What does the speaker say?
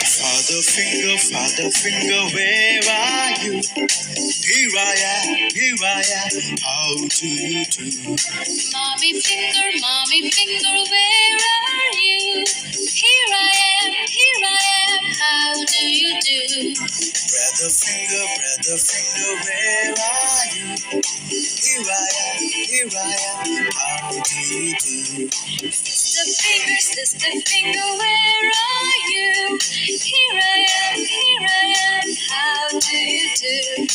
Father finger, where are you? Here I am, how do you do? Mommy finger, where are you? Here I am, how do you do? Brother finger, where are you? Here I am, how do you do? Sister finger, where are you? Here I am, how do you do?